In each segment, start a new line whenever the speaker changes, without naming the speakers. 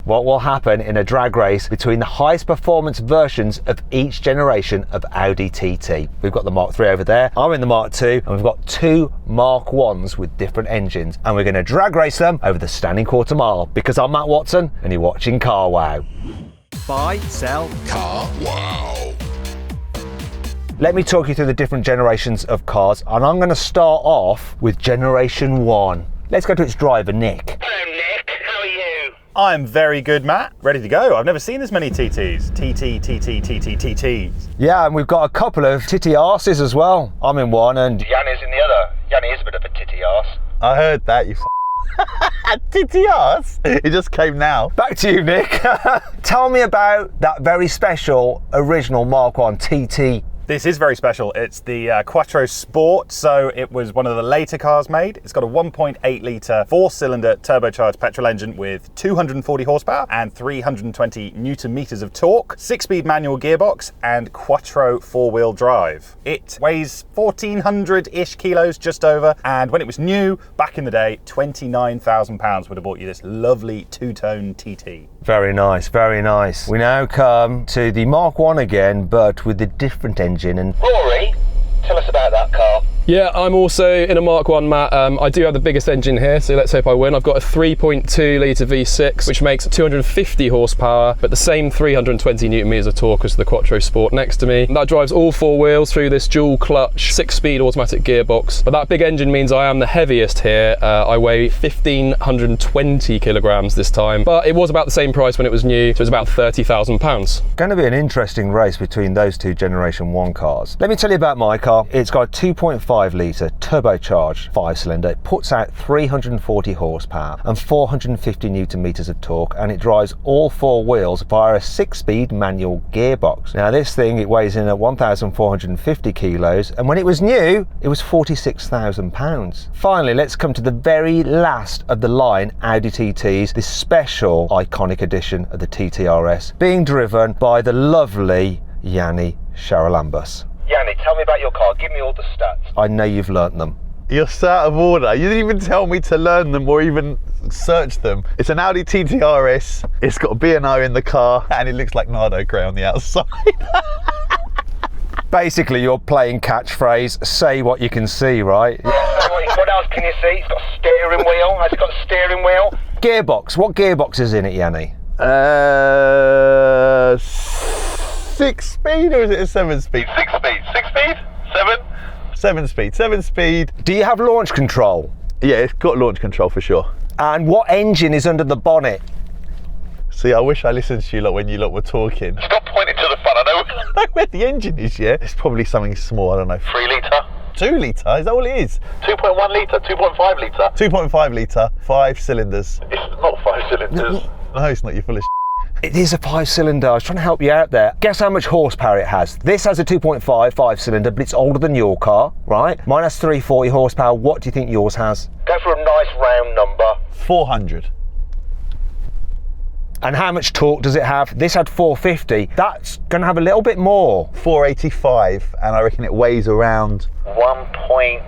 what will happen in a drag race between the highest performance versions of each generation of Audi TT. We've got the Mark 3 over there, I'm in the Mark 2, and we've got two Mark 1s with different engines, and we're going to drag race them over the standing quarter mile, because I'm Matt Watson and you're watching Carwow. Buy, sell, Carwow. Let me talk you through the different generations of cars, and I'm going to start off with generation 1. Let's go to its driver, Nick.
Hello, Nick. How are you?
I'm very good, Matt. Ready to go. I've never seen this many TTs. TTs.
Yeah, and we've got a couple of TT RSs as well. I'm in one and
Yanni's in the other. Yanni is a bit of a titty arse.
I heard that, you TTRs. It just came now.
back to you, Nick. Tell me about that very special original Mark 1 TT.
This is very special. It's the Quattro Sport, so it was one of the later cars made. It's got a 1.8 litre 4-cylinder turbocharged petrol engine with 240 horsepower and 320 newton meters of torque, 6-speed manual gearbox and Quattro 4-wheel drive. It weighs 1,400-ish kilos, just over, and when it was new, back in the day, £29,000 would have bought you this lovely two-tone TT.
Very nice, very nice. We now come to the Mark 1 again, but with a different engine. And
Rory, tell us about that car.
Yeah, I'm also in a Mark 1, Matt. I do have the biggest engine here, so let's hope I win. I've got a 3.2 litre V6, which makes 250 horsepower, but the same 320 newton meters of torque as the Quattro Sport next to me. That drives all four wheels through this dual clutch, 6-speed automatic gearbox. But that big engine means I am the heaviest here. I weigh 1,520 kilograms this time, but it was about the same price when it was new, so it was about £30,000.
going to be an interesting race between those two generation 1 cars. Let me tell you about my car. It's got a 2.5 litre turbocharged 5-cylinder. It puts out 340 horsepower and 450 newton meters of torque, and it drives all four wheels via a 6-speed manual gearbox. Now this thing, it weighs in at 1,450 kilos, and when it was new it was £46,000. Finally, let's come to the very last of the line Audi TTs, this special iconic edition of the TT RS, being driven by the lovely Yanni Charalambous.
Yanni, tell me about your car. Give me all the stats.
I know you've learnt them.
You're so out of order. You didn't even tell me to learn them or even search them. It's an Audi TT RS. It's got a B&O in the car, and it looks like Nardo grey on the outside.
Basically, you're playing catchphrase, say what you can see, right?
What else can you see? It's got a steering wheel. Has it got a steering wheel?
Gearbox. What gearbox is in it, Yanni?
6-speed, or is it a 7-speed?
6-speed. 6-speed? 7?
7-speed. 7-speed.
Do you have launch control?
Yeah, it's got launch control for sure.
And what engine is under the bonnet?
See, I wish I listened to you lot when you lot were talking.
Stop pointing to the front. I know
Where the engine is, yeah? It's probably something small, I don't know.
3 litre.
2 litre, is that all it is?
2.1 litre. 2.5 litre.
2.5 litre, 5 cylinders.
It's not 5 cylinders.
No, it's not, you're full of
It is a 5-cylinder. I was trying to help you out there. Guess how much horsepower it has. This has a 2.5 5-cylinder, but it's older than your car, right? Mine has 340 horsepower. What do you think yours has?
Go for a nice round number.
400.
And how much torque does it have? This had 450. That's going to have a little bit more.
485, and I reckon it weighs around
1.2.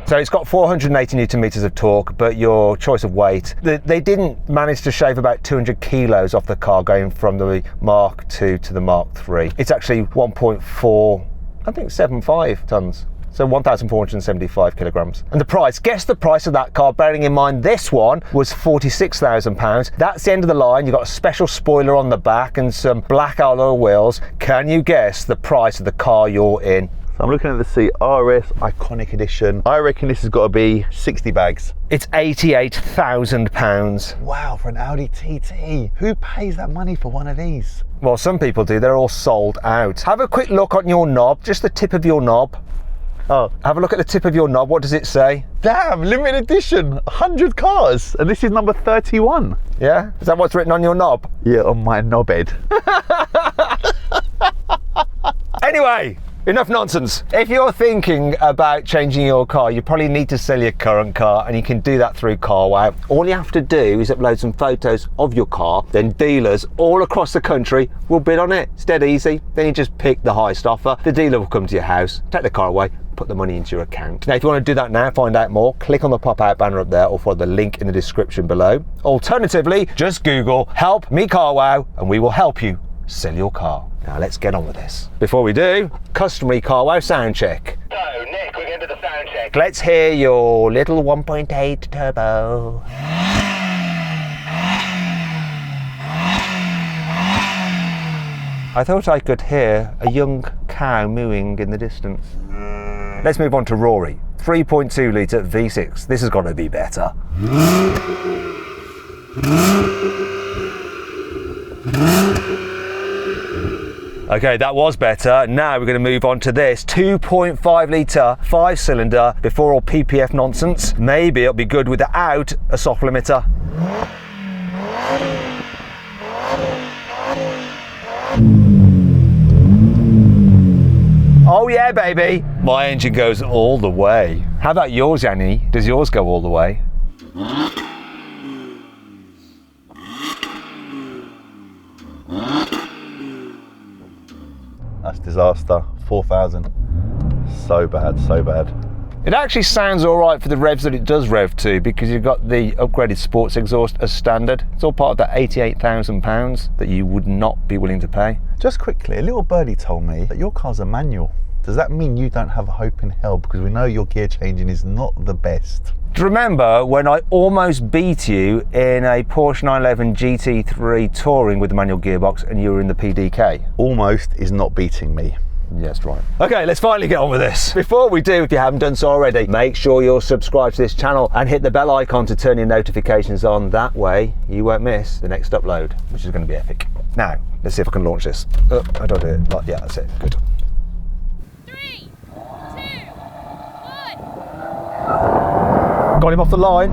So it's got 480 newton meters of torque, but your choice of weight, they didn't manage to shave about 200 kilos off the car going from the Mark 2 to the Mark 3. It's actually 1.4, I think 75 tons. So 1,475 kilograms. And the price, guess the price of that car, bearing in mind this one was £46,000. That's the end of the line. You've got a special spoiler on the back and some black alloy wheels. Can you guess the price of the car you're in?
So I'm looking at the RS Iconic Edition. I reckon this has got to be 60 bags.
It's £88,000.
Wow, for an Audi TT. Who pays that money for one of these?
Well, some people do. They're all sold out. Have a quick look on your knob, just the tip of your knob.
Oh,
Have a look at the tip of your knob. What does it say?
damn, limited edition, 100 cars, and this is number 31.
Yeah? Is that what's written on your knob?
Yeah, on my knobhead.
Anyway, enough nonsense. If you're thinking about changing your car, you probably need to sell your current car, and you can do that through CarWow. All you have to do is upload some photos of your car, then dealers all across the country will bid on it. It's dead easy. Then you just pick the highest offer. The dealer will come to your house, take the car away, put the money into your account. Now, if you want to do that now, find out more, click on the pop-out banner up there or follow the link in the description below. Alternatively, just Google "Help Me CarWow" and we will help you sell your car. Now let's get on with this. Before we do, customary CarWow sound check.
So, Nick, we're going to do the sound check.
Let's hear your little 1.8 turbo. I thought I could hear a young cow mooing in the distance. Let's move on to Rory. 3.2 litre V6. This has got to be better. Okay, that was better. Now we're going to move on to this 2.5 litre 5-cylinder before all PPF nonsense. Maybe it'll be good without a soft limiter. Oh yeah, baby. My engine goes all the way. How about yours, Yanni? Does yours go all the way?
That's disaster. 4,000. So bad, so bad.
It actually sounds all right for the revs that it does rev to, because you've got the upgraded sports exhaust as standard. It's all part of that £88,000 that you would not be willing to pay.
Just quickly, a little birdie told me that your car's a manual. Does that mean you don't have a hope in hell? Because we know your gear changing is not the best.
Do you remember when I almost beat you in a Porsche 911 GT3 Touring with the manual gearbox and you were in the PDK?
Almost is not beating me.
Yes, right. Okay, let's finally get on with this. Before we do, if you haven't done so already, make sure you're subscribed to this channel and hit the bell icon to turn your notifications on. That way you won't miss the next upload, which is going to be epic. Now, let's see if I can launch this. I don't do it. Yeah, that's it. Good.
3, 2, 1.
Got him off the line.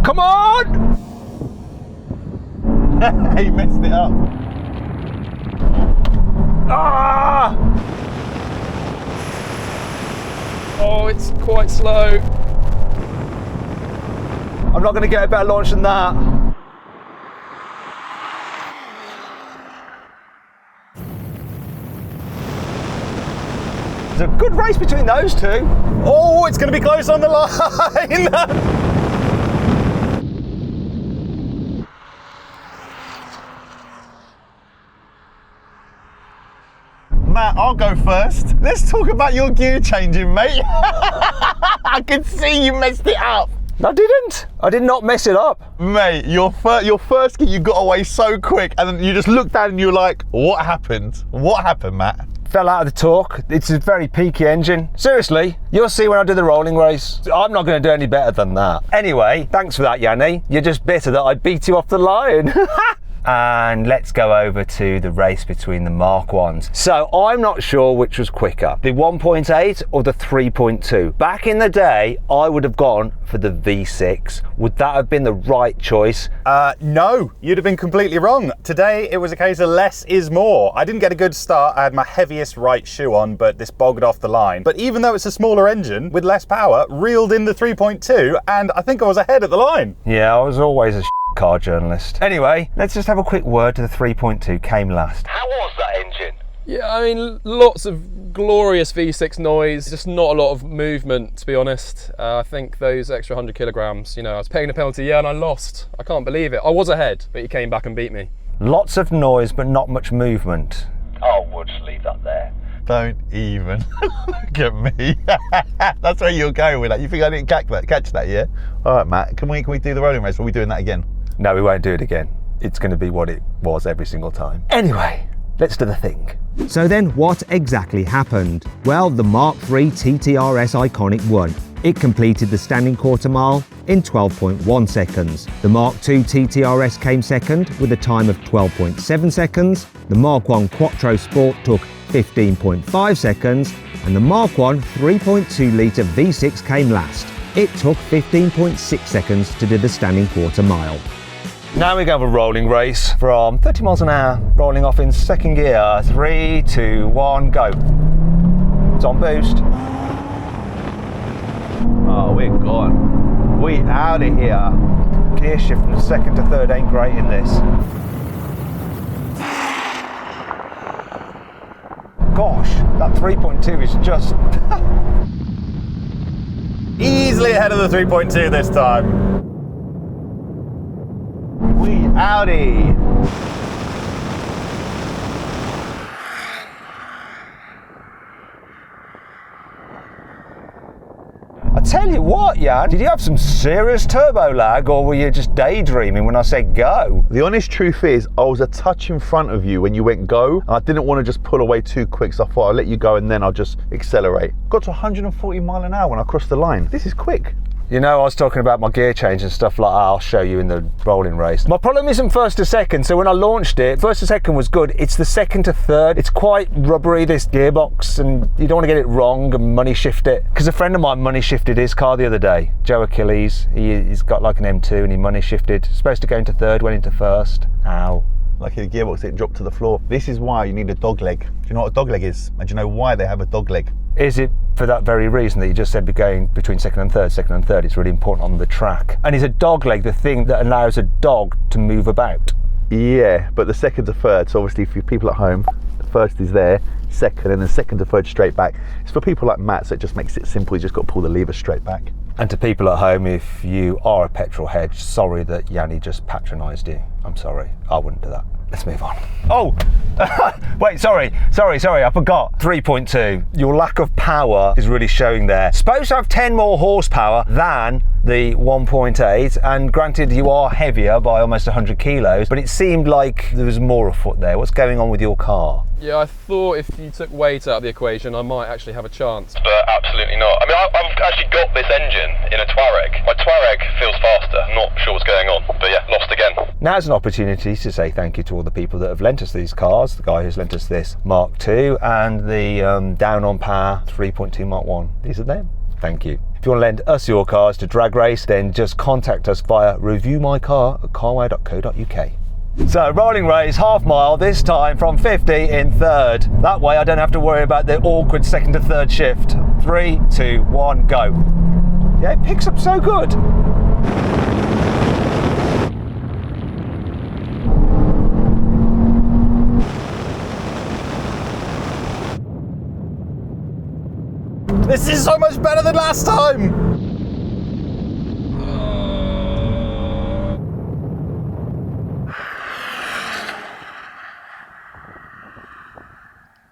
Come on!
He messed it up.
Ah!
Oh, it's quite slow.
I'm not going to get a better launch than that. There's a good race between those two.
Oh, it's going to be close on the line.
Matt, I'll go first. Let's talk about your gear changing, mate. I can see you messed it up.
I didn't. I did not mess it up.
Mate, your first gear, you got away so quick, and then you just looked down and you were like, what happened? What happened, Matt?
Fell out of the torque. It's a very peaky engine. Seriously, you'll see when I do the rolling race. I'm not going to do any better than that. Anyway, thanks for that, Yanni. You're just bitter that I beat you off the line. And let's go over to the race between the Mark 1s. So I'm not sure which was quicker, the 1.8 or the 3.2. Back in the day, I would have gone for the V6. Would that have been the right choice?
No, you'd have been completely wrong. Today, it was a case of less is more. I didn't get a good start. I had my heaviest right shoe on, but this bogged off the line. But even though it's a smaller engine with less power, reeled in the 3.2, and I think I was ahead at the line.
Yeah, I was always a car journalist. Anyway, let's just have a quick word to the 3.2, came last.
How was that engine?
Yeah, I mean, lots of glorious V6 noise, just not a lot of movement, to be honest. I think those extra 100 kilograms, you know, I was paying a penalty, yeah, and I lost. I can't believe it. I was ahead, but he came back and beat me.
Lots of noise, but not much movement.
Oh, we'll just leave that there.
Don't even look at me. That's where you're going with that. You think I didn't catch that, yeah? All right, Matt, can we do the rolling race? Are we doing that again?
No, we won't do it again. It's going to be what it was every single time. Anyway, let's do the thing.
So then what exactly happened? Well, the Mark 3 TT RS Iconic won. It completed the standing quarter mile in 12.1 seconds. The Mark 2 TT RS came second with a time of 12.7 seconds. The Mark 1 Quattro Sport took 15.5 seconds, and the Mark 1 3.2 litre V6 came last. It took 15.6 seconds to do the standing quarter mile.
Now we go for a rolling race from 30 miles an hour, rolling off in second gear. 3, 2, 1, go. It's on boost.
Oh, we're gone. We out of here.
Gear shift from second to third ain't great in this. Gosh, that 3.2 is just...
Easily ahead of the 3.2 this time.
We outie.
I tell you what, Jan, did you have some serious turbo lag or were you just daydreaming when I said go?
The honest truth is, I was a touch in front of you when you went go, and I didn't want to just pull away too quick, so I thought I'll let you go and then I'll just accelerate. Got to 140 mile an hour when I crossed the line. This is quick.
You know, I was talking about my gear change and stuff like that. I'll show you in the rolling race. My problem isn't first to second, so when I launched it, first to second was good. It's the second to third. It's quite rubbery, this gearbox, and you don't want to get it wrong and money shift it. Because a friend of mine money shifted his car the other day, Joe Achilles. He's got like an M2 and he money shifted. Supposed to go into third, went into first. Ow.
Like in the gearbox, it dropped to the floor. This is why you need a dog leg. Do you know what a dog leg is? And do you know why they have a dog leg?
Is it for that very reason that you just said be going between second and third? It's really important on the track. And is a dog leg the thing that allows a dog to move about?
Yeah, but the second to third, so obviously for people at home, the first is there, second, and then second to third straight back. It's for people like Matt, so it just makes it simple. You just got to pull the lever straight back.
And to people at home, if you are a petrol head, sorry that Yanni just patronised you. I'm sorry, I wouldn't do that. Let's move on. Oh, wait, sorry, I forgot. 3.2, your lack of power is really showing there. Supposed to have 10 more horsepower than the 1.8, and granted you are heavier by almost 100 kilos, but it seemed like there was more afoot there. What's going on with your car?
Yeah, I thought if you took weight out of the equation, I might actually have a chance.
But absolutely not. I mean, I've actually got this engine in a Touareg. My Touareg feels faster. I'm not sure what's going on, but yeah, lost again.
Now's an opportunity to say thank you to all the people that have lent us these cars. The guy who's lent us this Mark II and the Down on Power 3.2 Mark 1. These are them. Thank you. If you want to lend us your cars to drag race, then just contact us via reviewmycar@carwow.co.uk. So rolling race, half mile, this time from 50 in third. That way I don't have to worry about the awkward second to third shift. 3, 2, 1, go. Yeah, it picks up so good.
This is so much better than last time!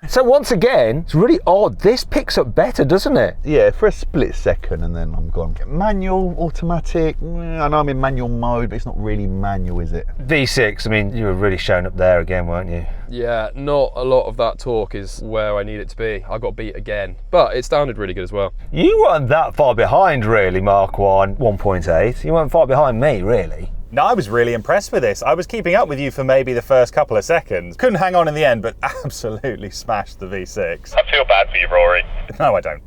So once again, it's really odd. This picks up better, doesn't it?
Yeah, for a split second and then I'm gone. Manual, automatic, I know I'm in manual mode, but it's not really manual, is it?
V6, I mean, you were really showing up there again, weren't you?
Yeah, not a lot of that torque is where I need it to be. I got beat again, but it sounded really good as well.
You weren't that far behind, really, Mark 1, 1.8. You weren't far behind me, really.
No, I was really impressed with this. I was keeping up with you for maybe the first couple of seconds. Couldn't hang on in the end, but absolutely smashed the V6.
I feel bad for you, Rory.
No, I don't.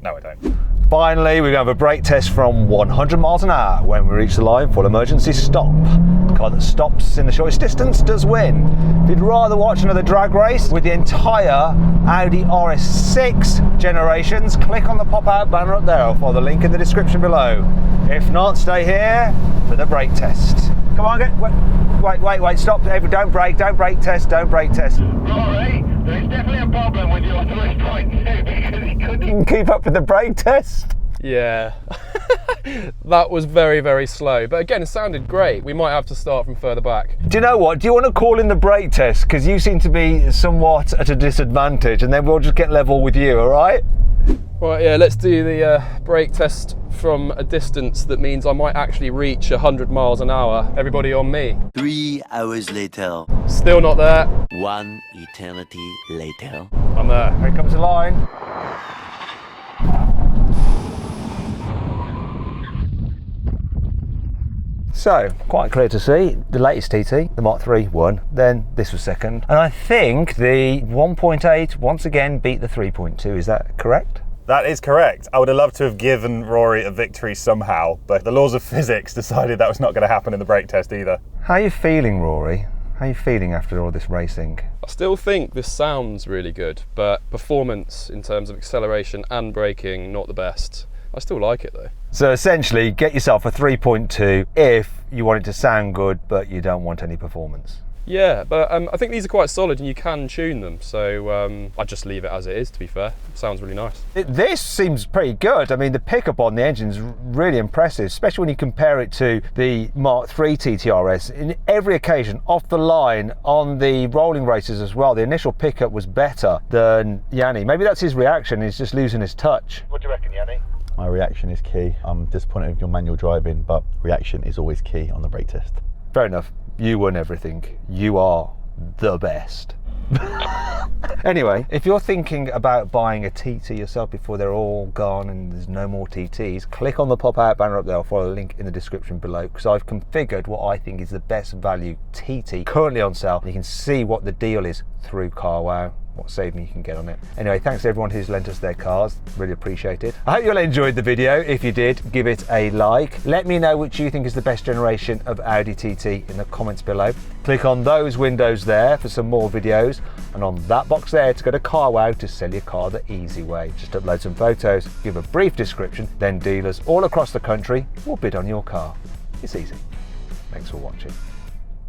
Finally, we're going to have a brake test from 100 miles an hour when we reach the line for emergency stop. The car that stops in the shortest distance does win. If you'd rather watch another drag race with the entire Audi RS6 generations, click on the pop-out banner up there or follow the link in the description below. If not, stay here for the brake test. Come on, wait, stop, don't brake test.
Rory, there's definitely a problem with your 3.2 because he couldn't...
You can keep up with the brake test.
Yeah, that was very, very slow. But again, it sounded great. We might have to start from further back.
Do you know what? Do you want to call in the brake test? Because you seem to be somewhat at a disadvantage, and then we'll just get level with you, all right?
Right, yeah, let's do the brake test from a distance that means I might actually reach 100 miles an hour. Everybody on me.
3 hours later.
Still not there.
1 eternity later.
I'm there.
Here comes the line. So, quite clear to see, the latest TT, the Mark III won, then this was second. And I think the 1.8 once again beat the 3.2, is that correct?
That is correct. I would have loved to have given Rory a victory somehow, but the laws of physics decided that was not going to happen in the brake test either.
How are you feeling, Rory? How are you feeling after all this racing?
I still think this sounds really good, but performance in terms of acceleration and braking, not the best. I still like it though.
So essentially, get yourself a 3.2 if you want it to sound good, but you don't want any performance.
Yeah, but I think these are quite solid and you can tune them, so I'd just leave it as it is, to be fair. Sounds really nice.
This seems pretty good. I mean, the pickup on the engine is really impressive, especially when you compare it to the Mk2 TT RS. In every occasion, off the line, on the rolling races as well, the initial pickup was better than Yanni. Maybe that's his reaction, he's just losing his touch.
What do you reckon, Yanni?
My reaction is key. I'm disappointed with your manual driving, but reaction is always key on the brake test.
Fair enough. You won everything. You are the best. Anyway, if you're thinking about buying a TT yourself before they're all gone and there's no more TTs, click on the pop-out banner up there. I'll follow the link in the description below, because I've configured what I think is the best value TT currently on sale. You can see what the deal is through CarWow, what saving you can get on it. Anyway, thanks to everyone who's lent us their cars, really appreciate it. I hope you all enjoyed the video. If you did, give it a like. Let me know which you think is the best generation of Audi TT in the comments below. Click on those windows there for some more videos, and on that box there to go to CarWow to sell your car the easy way. Just upload some photos, give a brief description, then dealers all across the country will bid on your car. It's easy. Thanks for watching.